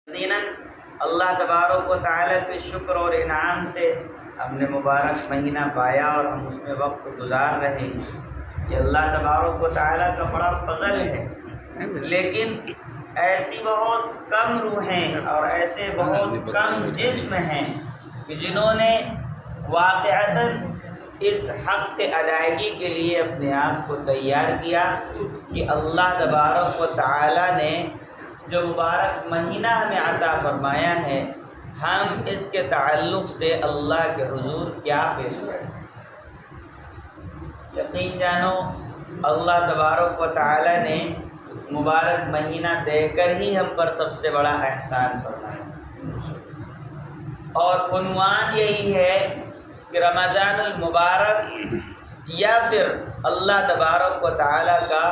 یقیناً اللہ تبارک و تعالیٰ کے شکر اور انعام سے ہم نے مبارک مہینہ پایا اور ہم اس میں وقت گزار رہے ہیں۔ یہ اللہ تبارک و تعالیٰ کا بڑا فضل ہے، لیکن ایسی بہت کم روحیں اور ایسے بہت کم جسم ہیں کہ جنہوں نے واقعتاً اس حق کے ادائیگی کے لیے اپنے آپ کو تیار کیا کہ اللہ تبارک و تعالیٰ نے جو مبارک مہینہ ہمیں عطا فرمایا ہے، ہم اس کے تعلق سے اللہ کے حضور کیا پیش کریں۔ یقین جانو اللہ تبارک و تعالیٰ نے مبارک مہینہ دے کر ہی ہم پر سب سے بڑا احسان فرمایا، اور عنوان یہی ہے کہ رمضان المبارک یا پھر اللہ تبارک و تعالیٰ کا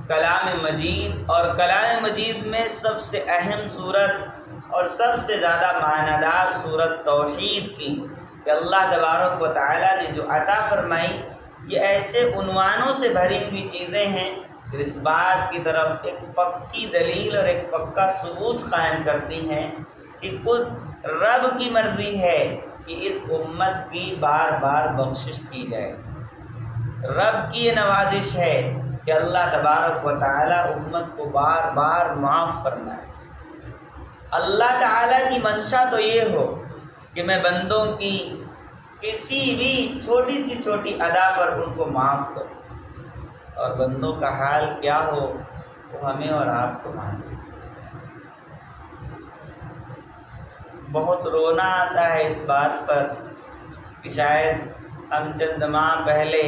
کلام مجید، اور کلام مجید میں سب سے اہم صورت اور سب سے زیادہ معنی دار صورت توحید کی کہ اللہ تبارک و تعالیٰ نے جو عطا فرمائی، یہ ایسے عنوانوں سے بھری ہوئی چیزیں ہیں کہ اس بات کی طرف ایک پکی دلیل اور ایک پکا ثبوت قائم کرتی ہیں کہ خود رب کی مرضی ہے کہ اس امت کی بار بار بخشش کی جائے۔ رب کی یہ نوازش ہے کہ اللہ تبارک و تعالیٰ امت کو بار بار معاف فرمائے۔ اللہ تعالیٰ کی منشا تو یہ ہو کہ میں بندوں کی کسی بھی چھوٹی سی چھوٹی ادا پر ان کو معاف کروں، اور بندوں کا حال کیا ہو وہ ہمیں اور آپ کو معلوم۔ بہت رونا آتا ہے اس بات پر کہ شاید ہم چند ماہ پہلے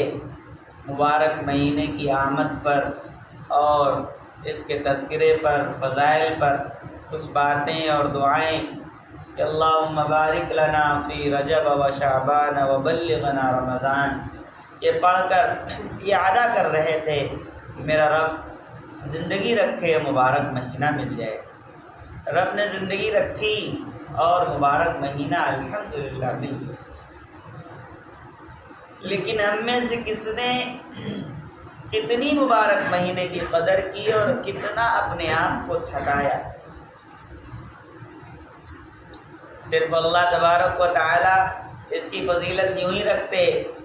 مبارک مہینے کی آمد پر اور اس کے تذکرے پر، فضائل پر کچھ باتیں اور دعائیں کہ اللہم بارک لنا فی رجب و شعبان و بلغنا رمضان، یہ پڑھ کر یہ ادا کر رہے تھے کہ میرا رب زندگی رکھے مبارک مہینہ مل جائے۔ رب نے زندگی رکھی اور مبارک مہینہ الحمدللہ مل گیا، لیکن ہم میں سے کس نے کتنی مبارک مہینے کی قدر کی اور کتنا اپنے آپ کو تھکایا۔ صرف اللہ تبارک و تعالیٰ اس کی فضیلت یوں ہی رکھتے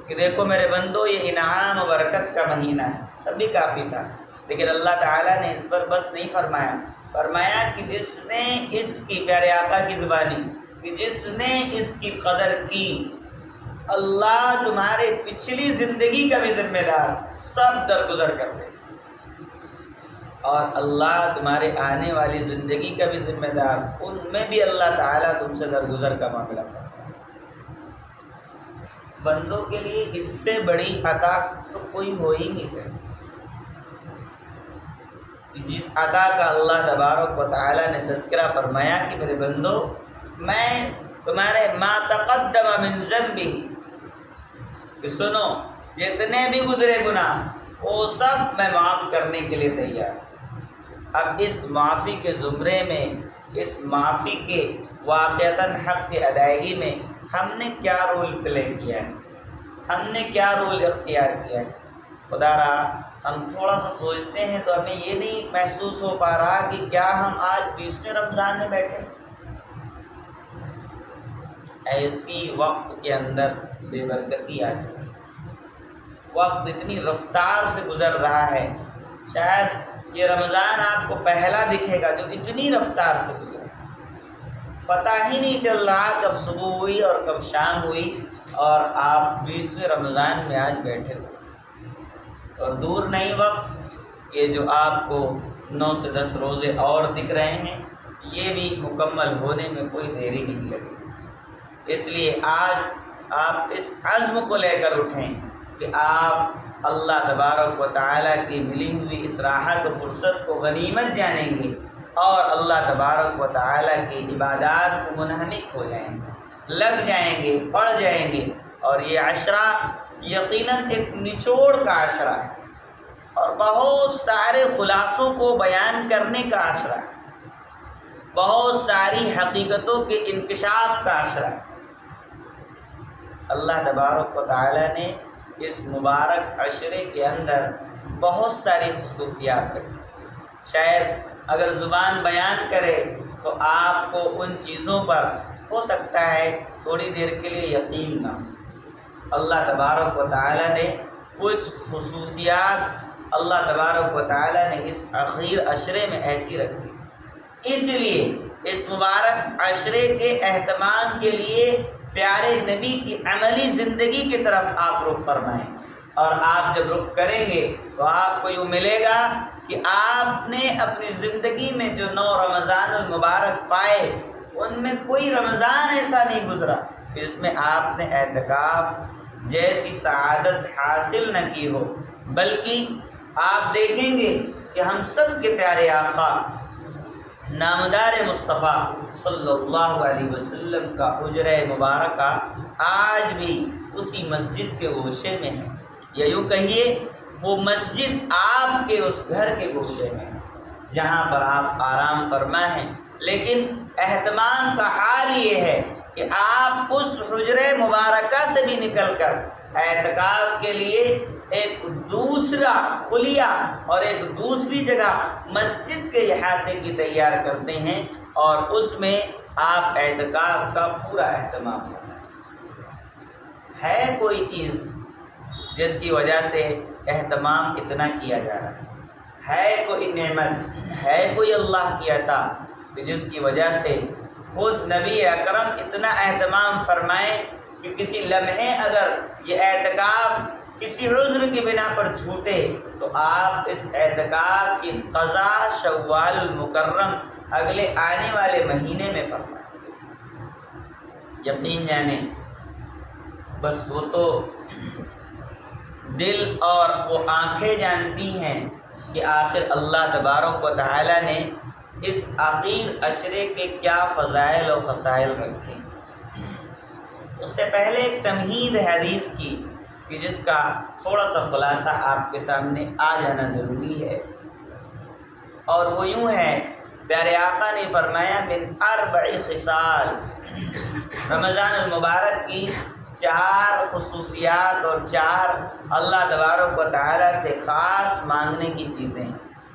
کہ دیکھو میرے بندو یہ انعام و برکت کا مہینہ ہے، تب بھی کافی تھا، لیکن اللہ تعالیٰ نے اس پر بس نہیں فرمایا، فرمایا کہ جس نے اس کی، پیارے آقا کی زبانی، کہ جس نے اس کی قدر کی، اللہ تمہارے پچھلی زندگی کا بھی ذمہ دار سب درگزر کر دے، اور اللہ تمہارے آنے والی زندگی کا بھی ذمہ دار، ان میں بھی اللہ تعالیٰ تم سے درگزر کا معاملہ کرتا ہے۔ بندوں کے لیے اس سے بڑی عطا تو کوئی ہو ہی نہیں سکتی۔ جس عطا کا اللہ تبارک و تعالیٰ نے تذکرہ فرمایا کہ میرے بندو میں تمہارے ما تقدم من ذنبی، کہ سنو جتنے بھی گزرے گناہ وہ سب میں معاف کرنے کے لیے تیار۔ اب اس معافی کے زمرے میں، اس معافی کے واقعتاً حق کی ادائیگی میں ہم نے کیا رول پلے کیا ہے، ہم نے کیا رول اختیار کیا ہے؟ خدا را ہم تھوڑا سا سوچتے ہیں تو ہمیں یہ نہیں محسوس ہو پا رہا کہ کیا ہم آج 20ویں رمضان میں بیٹھے۔ ایسی وقت کے اندر بے برکتی آ چکی، وقت اتنی رفتار سے گزر رہا ہے، شاید یہ رمضان آپ کو پہلا دکھے گا جو اتنی رفتار سے گزرا، پتہ ہی نہیں چل رہا کب صبح ہوئی اور کب شام ہوئی، اور آپ 20ویں رمضان میں آج بیٹھے ہوئے، اور دور نہیں وقت یہ جو آپ کو 9 سے 10 روزے اور دکھ رہے ہیں، یہ بھی مکمل ہونے میں کوئی دیری نہیں لگی۔ اس لیے آج آپ اس عزم کو لے کر اٹھیں کہ آپ اللہ تبارک و تعالیٰ کی ملی ہوئی اس راحت و فرصت کو غنیمت جانیں گے، اور اللہ تبارک و تعالیٰ کی عبادات کو منہمک ہو جائیں گے، لگ جائیں گے، پڑھ جائیں گے۔ اور یہ عشرہ یقیناً ایک نچوڑ کا عشرہ ہے، اور بہت سارے خلاصوں کو بیان کرنے کا عشرہ ہے، بہت ساری حقیقتوں کے انکشاف کا عشرہ ہے۔ اللہ تبارک و تعالیٰ نے اس مبارک عشرے کے اندر بہت ساری خصوصیات رکھی، شاید اگر زبان بیان کرے تو آپ کو ان چیزوں پر ہو سکتا ہے تھوڑی دیر کے لیے یقین نہ ہو۔ اللہ تبارک و تعالیٰ نے کچھ خصوصیات اللہ تبارک و تعالیٰ نے اس اخیر عشرے میں ایسی رکھی، اس لیے اس مبارک عشرے کے اہتمام کے لیے پیارے نبی کی عملی زندگی کی طرف آپ رخ فرمائیں، اور آپ جب رخ کریں گے تو آپ کو یوں ملے گا کہ آپ نے اپنی زندگی میں جو 9 رمضان المبارک پائے ان میں کوئی رمضان ایسا نہیں گزرا جس میں آپ نے اعتکاف جیسی سعادت حاصل نہ کی ہو، بلکہ آپ دیکھیں گے کہ ہم سب کے پیارے آقا نامدار مصطفیٰ صلی اللہ علیہ وسلم کا حجرہ مبارکہ آج بھی اسی مسجد کے گوشے میں ہے، یا یوں کہیے وہ مسجد آپ کے اس گھر کے گوشے میں ہے جہاں پر آپ آرام فرما ہیں، لیکن اہتمام کا حال یہ ہے کہ آپ اس حجرہ مبارکہ سے بھی نکل کر اعتکاف کے لیے ایک دوسرا خلیہ اور ایک دوسری جگہ مسجد کے احاطے کی تیار کرتے ہیں، اور اس میں آپ اعتکاف کا پورا اہتمام کرتے ہیں۔ ہے کوئی چیز جس کی وجہ سے اہتمام اتنا کیا جا رہا ہے کوئی نعمت، ہے کوئی اللہ کی عطا کہ جس کی وجہ سے خود نبی اکرم اتنا اہتمام فرمائیں کہ کسی لمحے اگر یہ اعتکاف کسی عذر کی بنا پر چھوٹے تو آپ اس اعتکاف کی قضا شوال المکرم اگلے آنے والے مہینے میں فرمائیں۔ یقین جانیں بس وہ تو دل اور وہ آنکھیں جانتی ہیں کہ آخر اللہ تبارک و تعالی نے اس اخیر عشرے کے کیا فضائل و خصائل رکھے۔ اس سے پہلے ایک تمہید حدیث کی کہ جس کا تھوڑا سا خلاصہ آپ کے سامنے آ جانا ضروری ہے، اور وہ یوں ہے، پیارے آقا نے فرمایا من 4 خصال، رمضان المبارک کی 4 خصوصیات اور 4 اللہ تبارک و تعالیٰ سے خاص مانگنے کی چیزیں،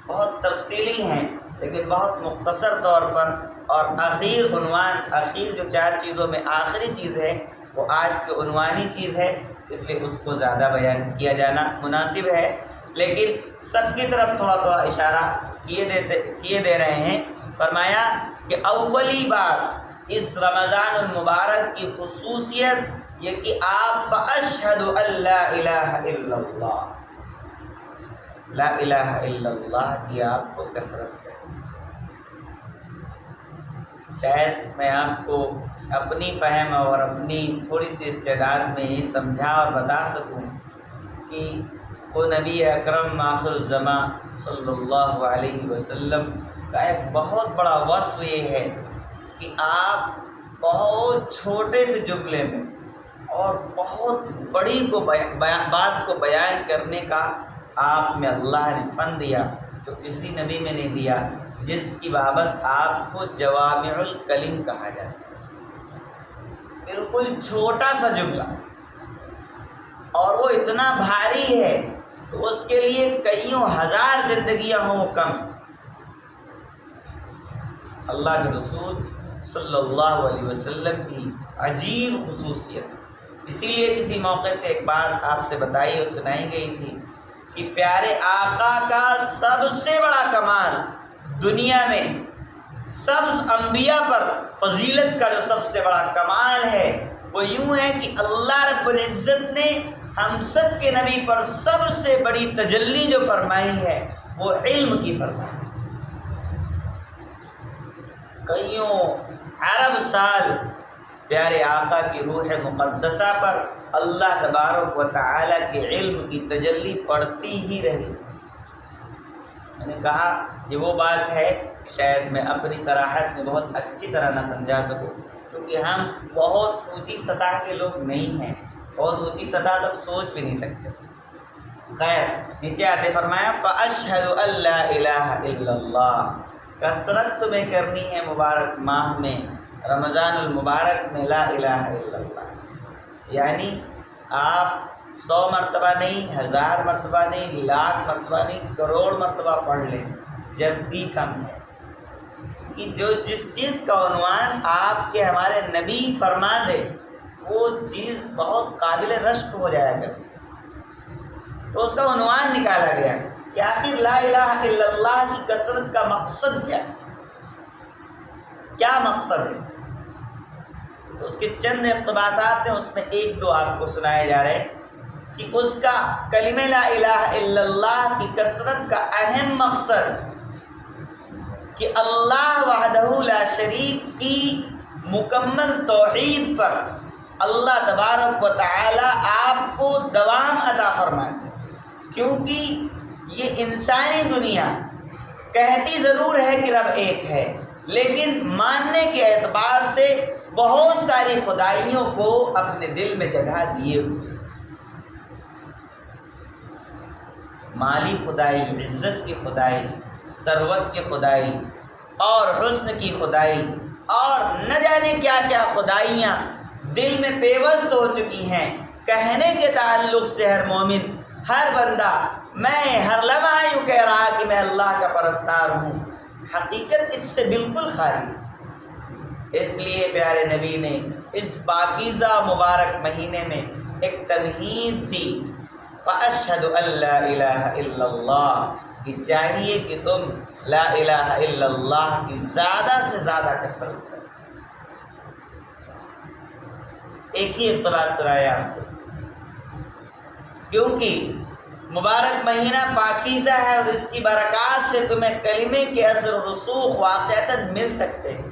بہت تفصیلی ہیں لیکن بہت مختصر طور پر، اور آخر عنوان، آخر جو 4 چیزوں میں آخری چیز ہے وہ آج کی عنوانی چیز ہے، اس لیے اس کو زیادہ بیان کیا جانا مناسب ہے، لیکن سب کی طرف تھوڑا تھوڑا اشارہ کیے دے رہے ہیں۔ فرمایا کہ اولی بات اس رمضان المبارک کی خصوصیت یہ کہ آپ فاشہد ان لا الہ الا اللہ، لا الہ الا اللہ کی آپ کو کثرت ہے۔ شاید میں آپ کو اپنی فہم اور اپنی تھوڑی سی استعداد میں یہ سمجھا اور بتا سکوں کہ وہ نبی اکرم آخر الزمان صلی اللہ علیہ وسلم کا ایک بہت بڑا وصف یہ ہے کہ آپ بہت چھوٹے سے جملے میں اور بہت بڑی بات کو بیان کرنے کا آپ میں اللہ نے فن دیا جو کسی نبی میں نہیں دیا، جس کی بابت آپ کو جوامع الکلم کہا جاتا ہے۔ بالکل چھوٹا سا جملہ اور وہ اتنا بھاری ہے تو اس کے لیے کئیوں ہزار زندگیاں ہوں وہ کم۔ اللہ کے رسول صلی اللہ علیہ وسلم کی عجیب خصوصیت، اسی لیے کسی موقع سے ایک بات آپ سے بتائی اور سنائی گئی تھی کہ پیارے آقا کا سب سے بڑا کمال دنیا میں سب انبیاء پر فضیلت کا جو سب سے بڑا کمال ہے وہ یوں ہے کہ اللہ رب العزت نے ہم سب کے نبی پر سب سے بڑی تجلی جو فرمائی ہے وہ علم کی فرمائی۔ کئیوں عرب سال پیارے آقا کی روح مقدسہ پر اللہ تبارک و تعالیٰ کے علم کی تجلی پڑتی ہی رہی۔ میں نے کہا کہ وہ بات ہے شاید میں اپنی صراحت میں بہت اچھی طرح نہ سمجھا سکوں کیونکہ ہم بہت اونچی سطح کے لوگ نہیں ہیں، بہت اونچی سطح تک سوچ بھی نہیں سکتے۔ خیر، نیچے آتے فرمایا فَأَشْهَدُ أَن لَا إِلَٰهَ إِلَّا اللَّهُ، کثرت تمہیں کرنی ہے مبارک ماہ میں، رمضان المبارک میں لا الہ الا اللہ، یعنی آپ 100 مرتبہ نہیں، 1000 مرتبہ نہیں، 1,00,000 مرتبہ نہیں، کروڑ مرتبہ پڑھ لیں، جب بھی کم ہے۔ کہ جس چیز کا عنوان آپ کے ہمارے نبی فرما دے وہ چیز بہت قابل رشک ہو جایا کرتی، تو اس کا عنوان نکالا گیا کہ آخر لا الہ الا اللہ کی کثرت کا مقصد کیا مقصد ہے؟ تو اس کے چند اقتباسات ہیں، اس میں ایک دو آپ کو سنائے جا رہے ہیں کہ اس کا کلمہ لا الہ الا اللہ کی کثرت کا اہم مقصد کہ اللہ وحدہ لا شریک کی مکمل توحید پر اللہ تبارک و تعالی آپ کو دوام عطا فرمائے، کیونکہ یہ انسانی دنیا کہتی ضرور ہے کہ رب ایک ہے، لیکن ماننے کے اعتبار سے بہت ساری خدائیوں کو اپنے دل میں جگہ دیے ہوئے، مالی خدائی، عزت کی خدائی، ثروت کی خدائی اور حسن کی خدائی اور نہ جانے کیا کیا خدائیاں دل میں پیوست ہو چکی ہیں۔ کہنے کے تعلق سے ہر مومن، ہر بندہ میں ہر لمحہ یوں کہہ رہا کہ میں اللہ کا پرستار ہوں، حقیقت اس سے بالکل خالی۔ اس لیے پیارے نبی نے اس پاکیزہ مبارک مہینے میں ایک تمہید دی، فَأَشْهَدُ أَن لَا إِلَهَ إِلَّا اللَّهُ، کہ چاہیے کہ تم لا الہ الا اللہ کی زیادہ سے زیادہ کثرت کرو۔ ایک ہی اقتباس سنایا آپ کو، کیونکہ مبارک مہینہ پاکیزہ ہے اور اس کی برکات سے تمہیں کلمے کے اثر و رسوخ واقعتاً مل سکتے ہیں۔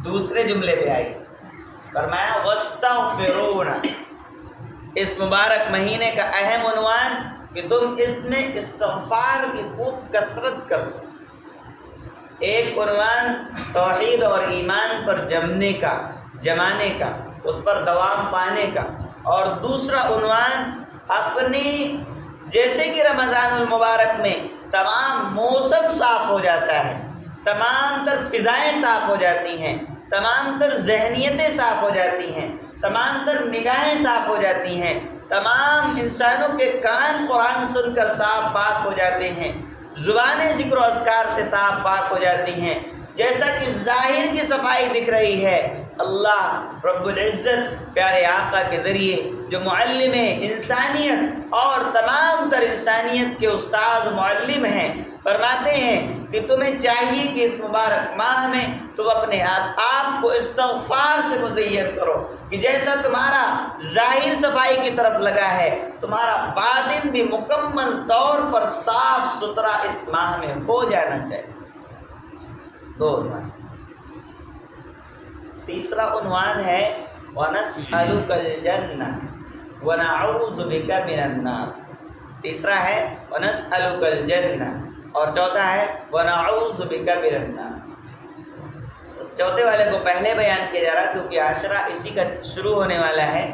دوسرے جملے پہ آئی، فرمایا وَاسْتَغْفِرُونَ، اس مبارک مہینے کا اہم عنوان کہ تم اس میں استغفار کی خوب کثرت کرو۔ ایک عنوان توحید اور ایمان پر جمانے کا، اس پر دوام پانے کا، اور دوسرا عنوان اپنی، جیسے کہ رمضان المبارک میں تمام موسم صاف ہو جاتا ہے، تمام تر فضائیں صاف ہو جاتی ہیں، تمام تر ذہنیتیں صاف ہو جاتی ہیں، تمام تر نگاہیں صاف ہو جاتی ہیں، تمام انسانوں کے کان قرآن سن کر صاف پاک ہو جاتے ہیں، زبانیں ذکر و اذکار سے صاف پاک ہو جاتی ہیں، جیسا کہ ظاہر کی صفائی دکھ رہی ہے۔ اللہ رب العزت پیارے آقا کے ذریعے جو معلم انسانیت اور تمام تر انسانیت کے استاد معلم ہیں، فرماتے ہیں کہ تمہیں چاہیے کہ اس مبارک ماہ میں تم اپنے آپ کو استغفار سے مزین کرو، کہ جیسا تمہارا ظاہر صفائی کی طرف لگا ہے، تمہارا باطن بھی مکمل طور پر صاف ستھرا اس ماہ میں ہو جانا چاہیے۔ دو عنوان۔ تیسرا عنوان ہے وَنَسْأَلُكَ الْجَنَّةَ وَنَعُوذُ بِكَ مِنَ النَّارِ۔ تیسرا ہے وَنَسْأَلُكَ الْجَنَّةَ اور چوتھا ہے وَنَعُوذُ بِكَ مِنَ النَّارِ۔ چوتھے والے کو پہلے بیان کیا جا رہا کیونکہ عاشرہ اسی کا شروع ہونے والا ہے۔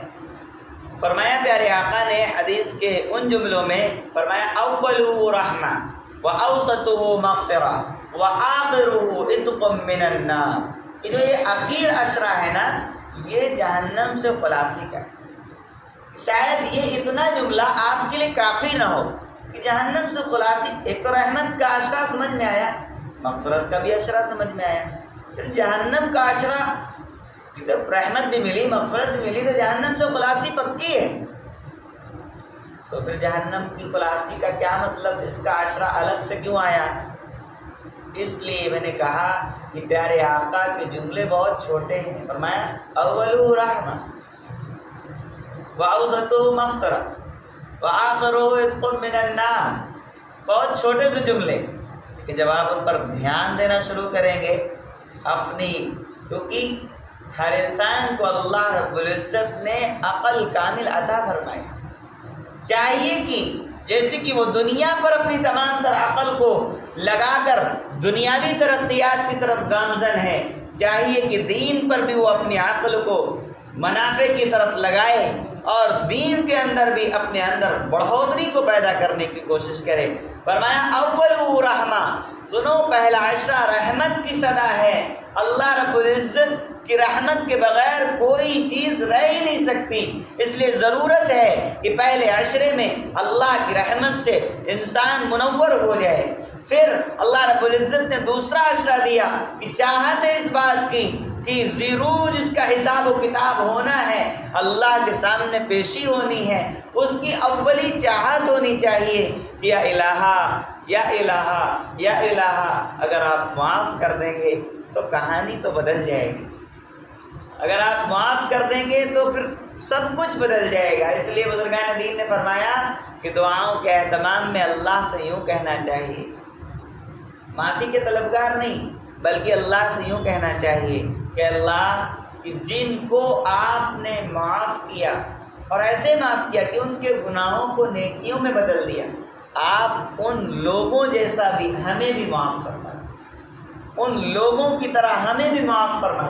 فرمایا پیارے آقا نے حدیث کے ان جملوں میں فرمایا اولُ رحمہ وَأَوْسَطُهُ مَغْفِرَةٌ وَآخِرُهُ عِتْقٌ مِّنَ النَّارِ، کہ جو یہ اخیر عشرہ ہے نا، یہ جہنم سے خلاصی کا ہے۔ شاید یہ اتنا جملہ آپ کے لیے کافی نہ ہو کہ جہنم سے خلاصی، ایک تو رحمت کا عشرہ سمجھ میں آیا، مغفرت کا بھی عشرہ سمجھ میں آیا، پھر جہنم کا عشرہ، جب رحمت بھی ملی مغفرت بھی ملی تو جہنم سے خلاصی پکی ہے، تو پھر جہنم کی خلاصی کا کیا مطلب، اس کا عشرہ الگ سے کیوں آیا؟ اس لیے میں نے کہا کہ پیارے آقا کے جملے بہت چھوٹے ہیں۔ فرمایا اولُ رحمہ وَأَوْسَطُهُ مَغْفِرَةٌ وَآخِرُهُ عِتْقٌ مِّنَ النَّارِ، بہت چھوٹے سے جملے کہ جب آپ ان پر دھیان دینا شروع کریں گے اپنی، کیونکہ ہر انسان کو اللہ رب العزت نے عقل کامل عطا فرمائی، چاہیے کہ جیسے کہ وہ دنیا پر اپنی تمام تر عقل کو لگا کر دنیاوی ترقیات کی طرف گامزن ہے، چاہیے کہ دین پر بھی وہ اپنی عقل کو منافع کی طرف لگائے اور دین کے اندر بھی اپنے اندر بڑھوتری کو پیدا کرنے کی کوشش کرے۔ فرمایا اول رحمہ، سنو پہلا عشرہ رحمت کی صدا ہے، اللہ رب العزت کی رحمت کے بغیر کوئی چیز رہ ہی نہیں سکتی، اس لیے ضرورت ہے کہ پہلے عشرے میں اللہ کی رحمت سے انسان منور ہو جائے۔ پھر اللہ رب العزت نے دوسرا عشرہ دیا کہ چاہت ہے اس بات کی کہ ضرور اس کا حساب و کتاب ہونا ہے، اللہ کے سامنے پیشی ہونی ہے، اس کی اولی چاہت ہونی چاہیے، یا الہا یا الہا یا الہا۔ اگر آپ معاف کر دیں گے تو کہانی تو بدل جائے گی، اگر آپ معاف کر دیں گے تو پھر سب کچھ بدل جائے گا۔ اس لیے بزرگان دین نے فرمایا کہ دعاؤں کے اہتمام میں اللہ سے یوں کہنا چاہیے، معافی کے طلبگار نہیں بلکہ اللہ سے یوں کہنا چاہیے کہ اللہ کہ جن کو آپ نے معاف کیا اور ایسے معاف کیا کہ ان کے گناہوں کو نیکیوں میں بدل دیا، آپ ان لوگوں جیسا بھی ہمیں بھی معاف فرما، ان لوگوں کی طرح ہمیں بھی معاف فرما۔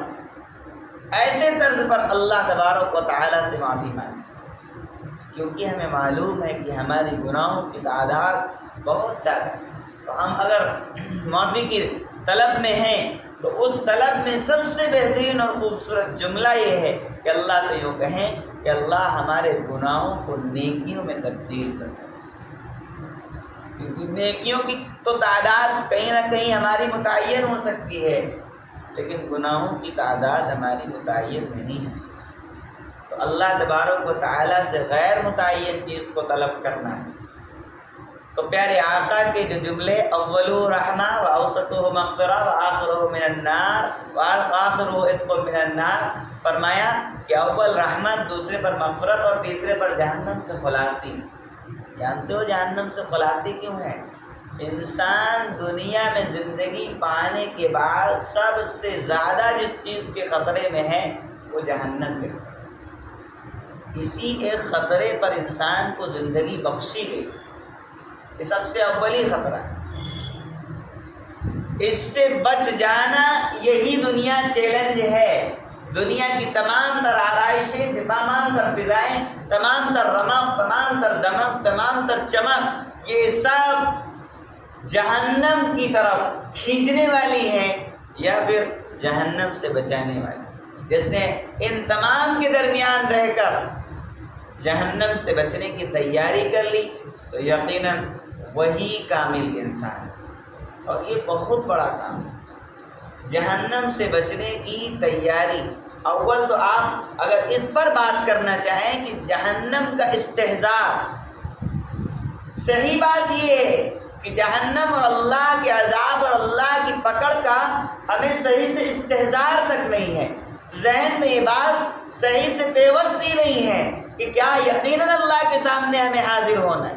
ایسے طرز پر اللہ تبارک و تعالیٰ سے معافی مانگے، کیونکہ ہمیں معلوم ہے کہ ہماری گناہوں کی تعداد بہت زیادہ ہے۔ تو ہم اگر معافی کی طلب میں ہیں تو اس طلب میں سب سے بہترین اور خوبصورت جملہ یہ ہے کہ اللہ سے یوں کہیں کہ اللہ ہمارے گناہوں کو نیکیوں میں تبدیل کر دے، کیونکہ نیکیوں کی تو تعداد کہیں نہ کہیں ہماری متعین ہو سکتی ہے، لیکن گناہوں کی تعداد ہماری متعین نہیں ہے۔ تو اللہ تبارک و تعالیٰ سے غیر متعین چیز کو طلب کرنا ہے۔ تو پیارے آقا کے جو جملے اولو رحمہ و اوسطہ مغفرہ و آخرہ من النار و آخرہ عتق من النار، فرمایا کہ اول رحمت، دوسرے پر مغفرت اور تیسرے پر جہنم سے خلاصی۔ جانتے ہو جہنم سے خلاصی کیوں ہے؟ انسان دنیا میں زندگی پانے کے بعد سب سے زیادہ جس چیز کے خطرے میں ہے وہ جہنم کے خطرے، اسی ایک خطرے پر انسان کو زندگی بخشی گئی، یہ سب سے اولی خطرہ ہے۔ اس سے بچ جانا یہی دنیا چیلنج ہے۔ دنیا کی تمام تر آرائشیں، تمام تر فضائیں، تمام تر رمق، تمام تر دمک، تمام تر چمک، یہ سب جہنم کی طرف کھینچنے والی ہیں یا پھر جہنم سے بچانے والی۔ جس نے ان تمام کے درمیان رہ کر جہنم سے بچنے کی تیاری کر لی تو یقیناً وہی کامل انسان ہے، اور یہ بہت بڑا کام ہے جہنم سے بچنے کی تیاری۔ اول تو آپ اگر اس پر بات کرنا چاہیں کہ جہنم کا استحضار، صحیح بات یہ ہے کہ جہنم اور اللہ کے عذاب اور اللہ کی پکڑ کا ہمیں صحیح سے استحضار تک نہیں ہے، ذہن میں یہ بات صحیح سے پیوستی نہیں ہے کہ کیا یقیناً اللہ کے سامنے ہمیں حاضر ہونا ہے،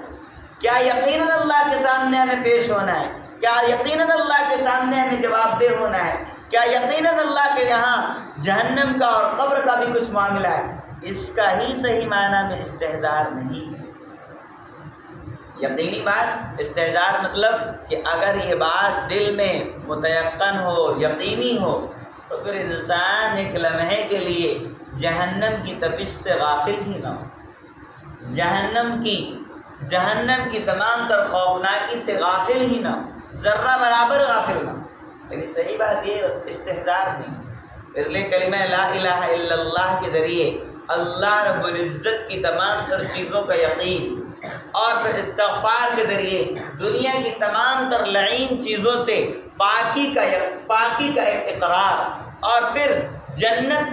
کیا یقیناً اللہ کے سامنے ہمیں پیش ہونا ہے، کیا یقیناً اللہ کے سامنے ہمیں جواب دہ ہونا ہے، کیا یقیناً اللہ کے یہاں جہنم کا اور قبر کا بھی کچھ معاملہ ہے۔ اس کا ہی صحیح معنی میں استحضار نہیں ہے۔ یقینی بات، استحضار مطلب کہ اگر یہ بات دل میں متیقن ہو، یقینی ہو، تو پھر انسان ایک لمحے کے لیے جہنم کی تپش سے غافل ہی نہ ہو، جہنم کی تمام تر خوفناکی سے غافل ہی نہ ہو، ذرہ برابر غافل نہ ہو۔ لیکن صحیح بات یہ استحضار نہیں، اس لیے کلمہ لا الہ الا اللہ کے ذریعے اللہ رب العزت کی تمام تر چیزوں کا یقین، اور پھر استغفار کے ذریعے دنیا کی تمام تر لعین چیزوں سے پاکی کا ایک اقرار، اور پھر جہنم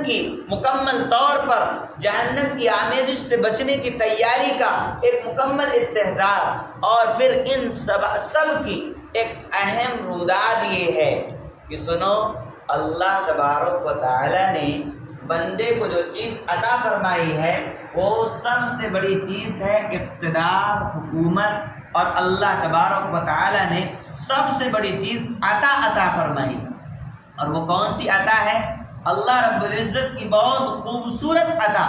کی مکمل طور پر جہنم کی آمیزش سے بچنے کی تیاری کا ایک مکمل استحضار، اور پھر ان سب کی ایک اہم روداد یہ ہے کہ سنو، اللہ تبارک و تعالی نے بندے کو جو چیز عطا فرمائی ہے وہ سب سے بڑی چیز ہے اقتدار، حکومت، اور اللہ تبارک و تعالی نے سب سے بڑی چیز عطا فرمائی، اور وہ کون سی عطا ہے؟ اللہ رب العزت کی بہت خوبصورت عطا،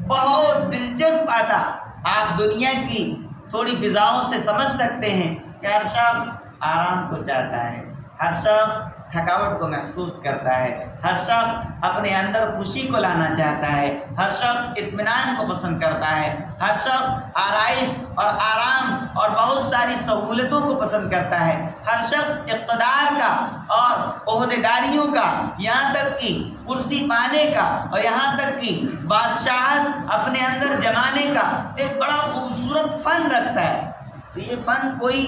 بہت دلچسپ عطا۔ آپ دنیا کی تھوڑی فضاؤں سے سمجھ سکتے ہیں کہ ہر شخص آرام کو چاہتا ہے، ہر شخص تھکاوٹ کو محسوس کرتا ہے، ہر شخص اپنے اندر خوشی کو لانا چاہتا ہے، ہر شخص اطمینان کو پسند کرتا ہے، ہر شخص آرائش اور آرام اور بہت ساری ساری سہولتوں کو پسند کرتا ہے. ہر شخص اقتدار کا اور عہدیداریوں کا، یہاں تک کہ کرسی پانے کا اور یہاں تک کہ بادشاہت اپنے اندر جمانے کا ایک بڑا خوبصورت فن رکھتا ہے. تو یہ فن کوئی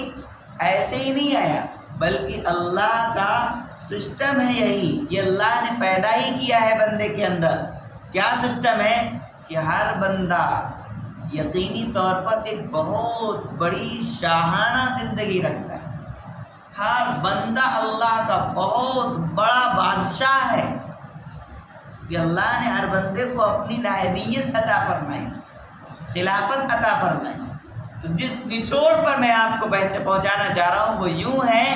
ایسے ہی نہیں آیا، بلکہ اللہ کا سسٹم ہے. یہ اللہ نے پیدا ہی کیا ہے بندے کے اندر. کیا سسٹم ہے کہ ہر بندہ یقینی طور پر ایک بہت بڑی شاہانہ زندگی رکھتا ہے. ہر بندہ اللہ کا بہت بڑا بادشاہ ہے کہ اللہ نے ہر بندے کو اپنی نائبیت عطا فرمائی، خلافت عطا فرمائی. تو جس نچوڑ پر میں آپ کو پہنچانا چاہ رہا ہوں وہ یوں ہے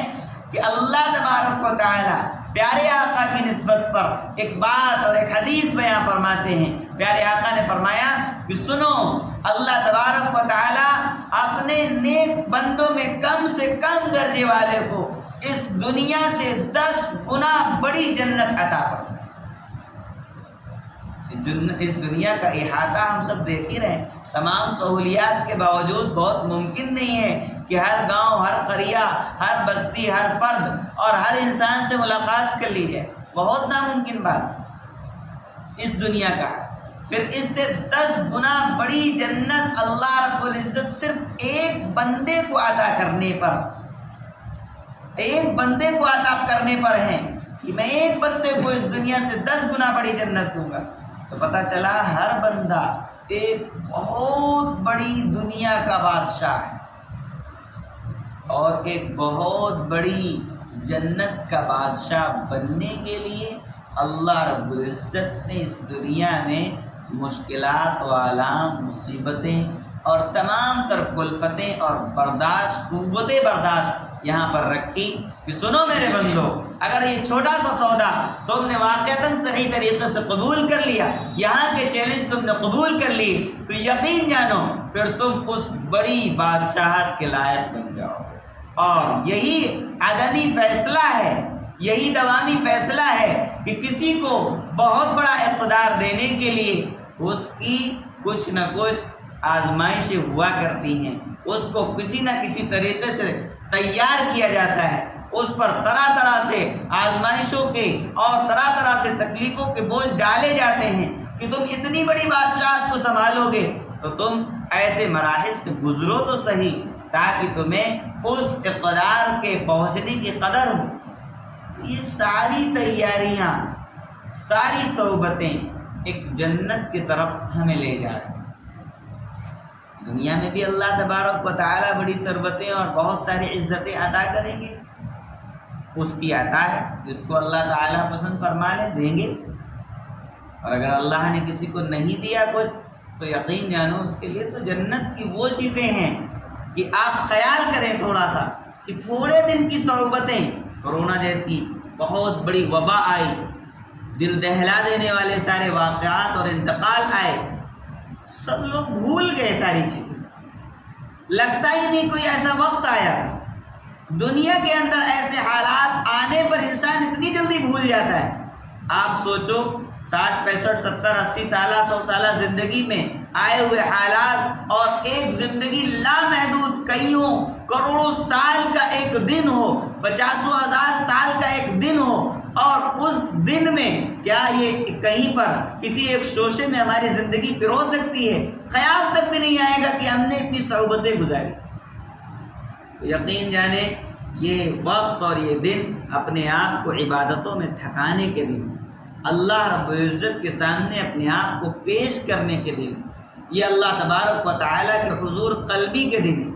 کہ اللہ تبارک و تعالی پیارے آقا کی نسبت پر ایک بات اور ایک حدیث بیان فرماتے ہیں. پیارے آقا نے فرمایا کہ سنو، اللہ تبارک و تعالی اپنے نیک بندوں میں کم سے کم درجے والے کو اس دنیا سے 10 گنا بڑی جنت عطا فرمائے. اس دنیا کا احاطہ ہم سب دیکھ ہی رہے ہیں. تمام سہولیات کے باوجود بہت ممکن نہیں ہے کہ ہر گاؤں، ہر قریہ، ہر بستی، ہر فرد اور ہر انسان سے ملاقات کر لی جائے. بہت ناممکن بات اس دنیا کا. پھر اس سے 10 گنا بڑی جنت اللہ رب العزت صرف ایک بندے کو عطا کرنے پر، ایک بندے کو عطا کرنے پر ہے کہ میں ایک بندے کو اس دنیا سے 10 گنا بڑی جنت دوں گا. تو پتہ چلا ہر بندہ ایک بہت بڑی دنیا کا بادشاہ ہے اور ایک بہت بڑی جنت کا بادشاہ بننے کے لیے اللہ رب العزت نے اس دنیا میں مشکلات والا مصیبتیں اور تمام تر کلفتیں اور قوت برداشت یہاں پر رکھی کہ سنو میرے بندو، اگر یہ چھوٹا سا سودا تم نے واقعتاً صحیح طریقے سے قبول کر لیا، یہاں کے چیلنج تم نے قبول کر لی، تو یقین جانو پھر تم اس بڑی بادشاہت کے لائق بن جاؤ. اور یہی عدمی فیصلہ ہے، یہی دوامی فیصلہ ہے کہ کسی کو بہت بڑا اقتدار دینے کے لیے اس کی کچھ نہ کچھ آزمائشیں ہوا کرتی ہیں. اس کو کسی نہ کسی طریقے سے تیار کیا جاتا ہے. اس پر طرح طرح سے آزمائشوں کے اور طرح طرح سے تکلیفوں کے بوجھ ڈالے جاتے ہیں کہ تم اتنی بڑی بادشاہت کو سنبھالو گے تو تم ایسے مراحل سے گزرو تو صحیح تاکہ تمہیں اس اقتدار کے پہنچنے کی قدر ہو. یہ ساری تیاریاں، ساری صحبتیں ایک جنت کی طرف ہمیں لے جا رہی ہیں. دنیا میں بھی اللہ تبارک و تعالی بڑی ثروتیں اور بہت ساری عزتیں عطا کریں گے. اس کی عطا ہے، جس کو اللہ تعالی پسند فرما لے دیں گے. اور اگر اللہ نے کسی کو نہیں دیا کچھ تو یقین جانو اس کے لیے تو جنت کی وہ چیزیں ہیں کہ آپ خیال کریں تھوڑا سا کہ تھوڑے دن کی صحبتیں، کورونا جیسی بہت بڑی وبا آئی، دل دہلا دینے والے سارے واقعات اور انتقال آئے، سب لوگ بھول گئے ساری چیزیں. لگتا ہی نہیں کوئی ایسا وقت آیا. دنیا کے اندر ایسے حالات آنے پر انسان اتنی جلدی بھول جاتا ہے. آپ سوچو 60 65 70 80 سالہ 100 سالہ زندگی میں آئے ہوئے حالات اور ایک زندگی لامحدود کئیوں کروڑوں سال کا ایک دن ہو، 50,000 سال کا ایک دن ہو، اور اس دن میں کیا یہ کہیں پر کسی ایک شوشے میں ہماری زندگی پرو سکتی ہے؟ خیال تک بھی نہیں آئے گا کہ ہم نے اتنی صحبتیں گزاری. یقین جانے یہ وقت اور یہ دن اپنے آپ کو عبادتوں میں تھکانے کے دن، اللہ رب العزت کے سامنے اپنے آپ کو پیش کرنے کے دن، یہ اللہ تبارک و تعالیٰ کے حضور قلبی کے دن.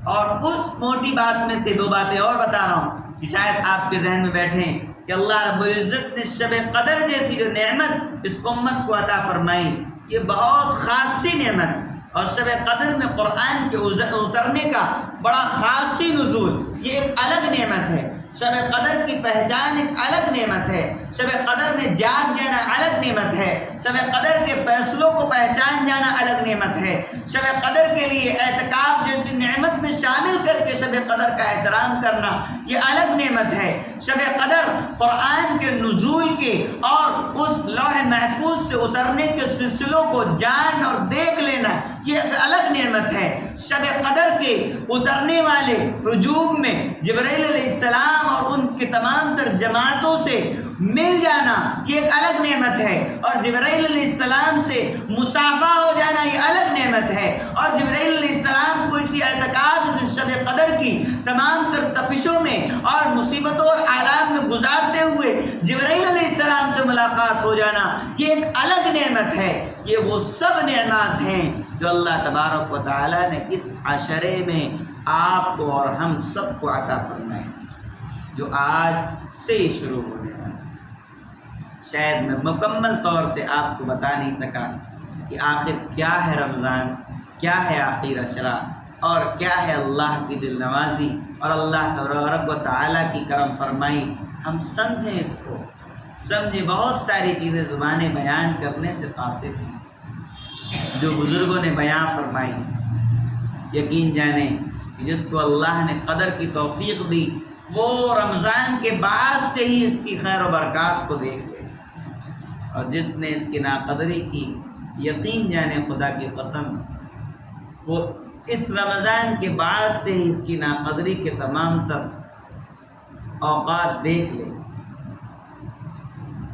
اور اس موٹی بات میں سے 2 باتیں اور بتا رہا ہوں کہ شاید آپ کے ذہن میں بیٹھیں کہ اللہ رب العزت نے شب قدر جیسی جو نعمت اس امت کو عطا فرمائی، یہ بہت خاصی نعمت. اور شب قدر میں قرآن کے اترنے کا بڑا خاصی نزول، یہ ایک الگ نعمت ہے. شب قدر کی پہچان ایک الگ نعمت ہے. شب قدر میں جاگ جانا الگ نعمت ہے. شب قدر کے فیصلوں کو پہچان جانا الگ نعمت ہے. شب قدر کے لیے اعتکاف جیسی نعمت میں شامل کر کے شب قدر کا احترام کرنا یہ الگ نعمت ہے. شب قدر قرآن کے نزول کے اور اس لوح محفوظ سے اترنے کے سلسلوں کو جان اور دیکھ لینا یہ ایک الگ نعمت ہے۔ شب قدر کے اترنے والے ہجوم میں جبرائیل علیہ السلام اور ان کے تمام تر جماعتوں سے مل جانا یہ ایک الگ نعمت ہے، اور جبرائیل علیہ السلام سے مصافحہ ہو جانا یہ الگ نعمت ہے، اور جبرائیل علیہ السلام کو اسی اعتکاف اس شب قدر کی تمام تر تپشوں میں اور مصیبتوں اور آلام میں گزارتے ہوئے جبرائیل علیہ السلام سے ملاقات ہو جانا یہ ایک الگ نعمت ہے۔ یہ وہ سب نعمات ہیں جو اللہ تبارک و تعالیٰ نے اس عشرے میں آپ کو اور ہم سب کو عطا فرمائے، جو آج سے شروع ہونے والا۔ شاید میں مکمل طور سے آپ کو بتا نہیں سکا کہ آخر کیا ہے رمضان، کیا ہے آخر عشرہ، اور کیا ہے اللہ کی دل نوازی اور اللہ تبارک و تعالیٰ کی کرم فرمائی۔ ہم سمجھیں، اس کو سمجھیں۔ بہت ساری چیزیں زبانیں بیان کرنے سے قاصر ہیں جو بزرگوں نے بیان فرمائی۔ یقین جانیں کہ جس کو اللہ نے قدر کی توفیق دی وہ رمضان کے بعد سے ہی اس کی خیر و برکات کو دیکھ لے، اور جس نے اس کی ناقدری کی یقین جانے خدا کی قسم وہ اس رمضان کے بعد سے ہی اس کی ناقدری کے تمام تر اوقات دیکھ لے۔